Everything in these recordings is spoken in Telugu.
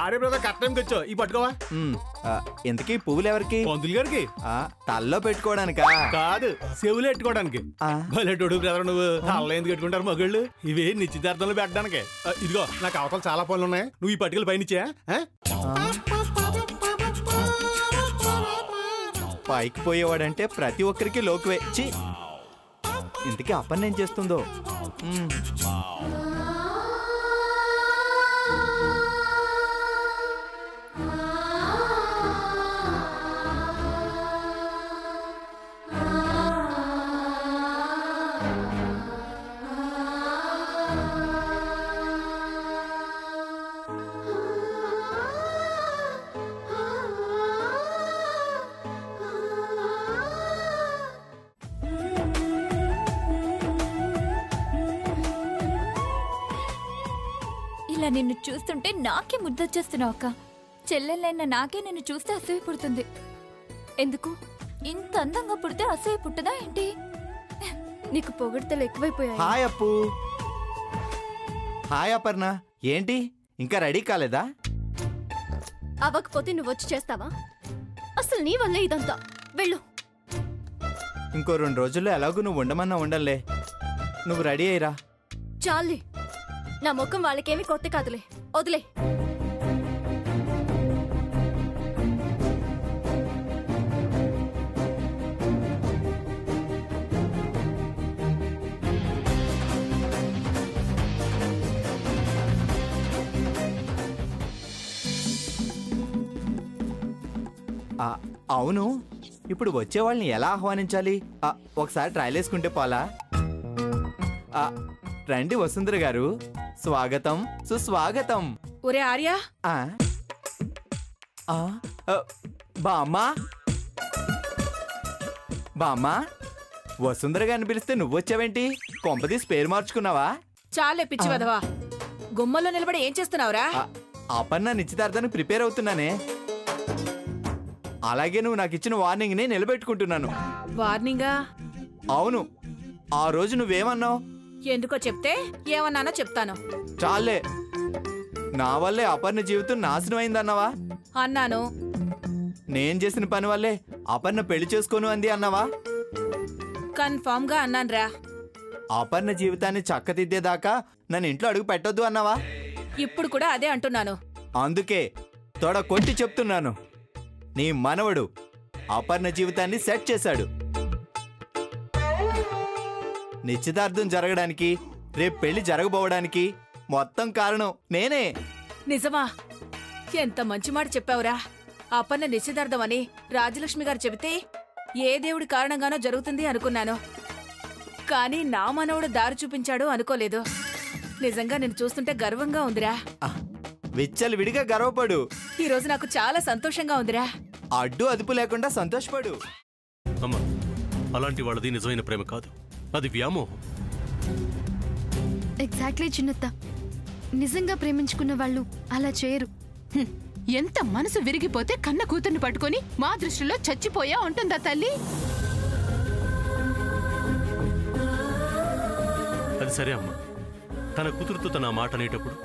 ఆడే బ్రదర్ కరెక్ట్ టైంకి వచ్చావు. ఈ పట్టుకోవా. ఇంతకీ పువ్వులు ఎవరికి? పంతులు గారికి. తల్లో పెట్టుకోవడానికా? కాదు, చెవులు పెట్టుకోవడానికి. భలేటోడు బ్రదర్ నువ్వు. తల్ల ఎందుకు పెట్టుకుంటారు మగళ్ళు? ఇవే నిశ్చితార్థంలో పెట్టడానికి. ఇదిగో నాకు అవతల చాలా పనులు ఉన్నాయి, నువ్వు ఈ పట్టుకలు పైనిచ్చా. పైకి పోయేవాడంటే ప్రతి ఒక్కరికి లోకువే. ఇంతకీ అప్పన్నేం చేస్తుందో? ఇలా నిన్ను చూస్తుంటే నాకే ముద్దొచ్చేస్తున్నావు అక్క. చెల్లెలైన నాకే నిన్ను చూస్తే అసూయ పుడుతుంది. ఎందుకు? ఇంత అందంగా పుడితే అసూయ పుట్టదా ఏంటి? నీకు పొగడ్తలు ఎక్కువైపోయాయి. హాయ్ అప్పు. హాయ్ అపర్ణ. ఏంటి ఇంకా రెడీ కాలేదా? అవ్వకపోతే నువ్వు వచ్చి చేస్తావా? అసలు నీ వల్లే ఇదంతా. వెళ్ళు. ఇంకో 2 రోజుల్లో ఎలాగూ నువ్వు ఉండమన్నా ఉండలే. నువ్వు రెడీ అయ్యిరా. చాలే, నా ముఖం వాళ్ళకేమీ కొత్త కాదులే, వదిలే. అవును, ఇప్పుడు వచ్చే వాళ్ళని ఎలా ఆహ్వానించాలి? ఒకసారి ట్రైల్ వేసుకుంటే పోలా? రండి వసుంధర గారు, స్వాగతం సుస్వాగతం. ఒరే ఆర్య. బామ్మా బామ్మా, వసుంధర గారిని పిలిస్తే నువ్వొచ్చావేంటి? కొంపదీసి పేరు మార్చుకున్నావా? చాలే పిచ్చి వదవా, గుమ్మల్లో నిలబడి ఏం చేస్తున్నావురా? అపర్ణ నిశ్చితార్థానికి ప్రిపేర్ అవుతున్నానే. అలాగే నువ్వు నాకు ఇచ్చిన వార్నింగ్ ని నిలబెట్టుకుంటున్నాను. వార్నింగా? అవును, ఆ రోజు నువ్వేమన్నావు? ఎందుకో చెప్తే ఏమన్నానో చెప్తాను. చాలే, నా వల్లే అపర్ణ జీవితం నాశనం అయిందన్నావా? అన్నాను. నేను చేసిన పని వల్లే అపర్ణ పెళ్లి చేసుకోను అంది అన్నావా? కన్ఫర్మ్ గా అన్నాన్రా. అపర్ణ జీవితాన్ని చక్కదిద్దేదాకా నన్ను ఇంట్లో అడుగు పెట్టొద్దు అన్నావా? ఇప్పుడు కూడా అదే అంటున్నాను. అందుకే తొడ కొట్టి చెప్తున్నాను, నీ మనవడు అపర్ణ జీవితాన్ని సెట్ చేశాడు. నిశ్చితార్థం జరగడానికి, రేపు పెళ్లి జరగబోవడానికి మొత్తం కారణం నేనే. నిజమా? ఎంత మంచి మాట చెప్పావురా. అపర్ణ నిశ్చితార్థం అని రాజలక్ష్మి గారు చెబితే ఏ దేవుడి కారణంగానో జరుగుతుంది అనుకున్నాను. కానీ నా మనవడు దారి చూపించాడు అనుకోలేదు. నిజంగా నేను చూస్తుంటే గర్వంగా ఉందిరా. విచ్చలు విడిగా గర్వపడు. ఈ రోజు నాకు చాలా సంతోషంగా ఉందిరా. అడ్డు అదుపు లేకుండా సంతోషపడు. అమ్మా, అలాంటి వాళ్ళది నిజమైన ప్రేమ కాదు, అది వ్యామోహం. ఎగ్జాక్ట్లీ చిన్నత్త, నిజంగా ప్రేమించుకున్న వాళ్ళు అలా చేయరు. ఎంత మనసు విరిగిపోతే కన్న కూతుర్ని పట్టుకొని మా దృష్టిలో చచ్చిపోయా ఉంటుందా తల్లి? అది సరే అమ్మా, తన కూతురుతో తన మాట అనేటప్పుడు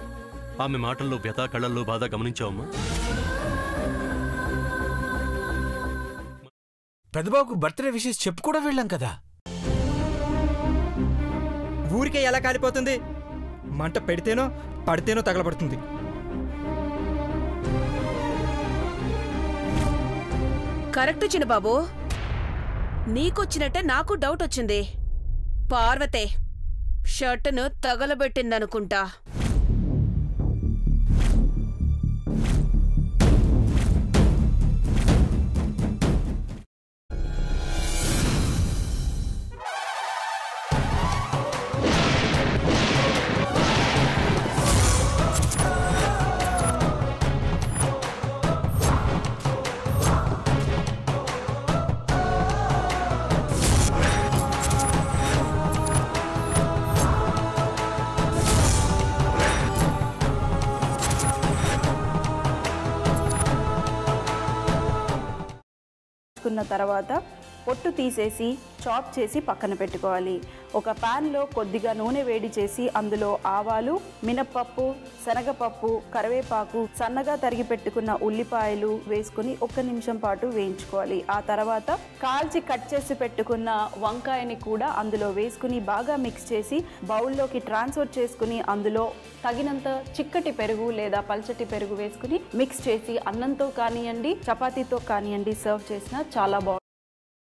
ఆమె మాటల్లో వ్యథ, కళ్ళల్లో బాధ గమనించావమ్మా? పెద్దబాబుకు బర్త్డే విషెస్ చెప్పు కూడా వెళ్ళాం కదా. ఊరికే ఎలా కాలిపోతుంది? మంట పెడితేనో పడితేనో తగలబడుతుంది. కరెక్ట్ చిన్నబాబు, నీకొచ్చినట్టే నాకు డౌట్ వచ్చింది. పార్వతే షర్టును తగలబెట్టిందనుకుంటా. తర్వాత పొట్టు తీసేసి చాప్ చేసి పక్కన పెట్టుకోవాలి. ఒక ప్యాన్లో కొద్దిగా నూనె వేడి చేసి అందులో ఆవాలు, మినప్పప్పు, శనగపప్పు, కరివేపాకు, సన్నగా తరిగి పెట్టుకున్న ఉల్లిపాయలు వేసుకుని 1 నిమిషం పాటు వేయించుకోవాలి. ఆ తర్వాత కాల్చి కట్ చేసి పెట్టుకున్న వంకాయని కూడా అందులో వేసుకుని బాగా మిక్స్ చేసి బౌల్లోకి ట్రాన్స్ఫర్ చేసుకుని అందులో తగినంత చిక్కటి పెరుగు లేదా పల్చటి పెరుగు వేసుకుని మిక్స్ చేసి అన్నంతో కానివ్వండి, చపాతీతో కానివ్వండి సర్వ్ చేసినా చాలా బాగుంటుంది.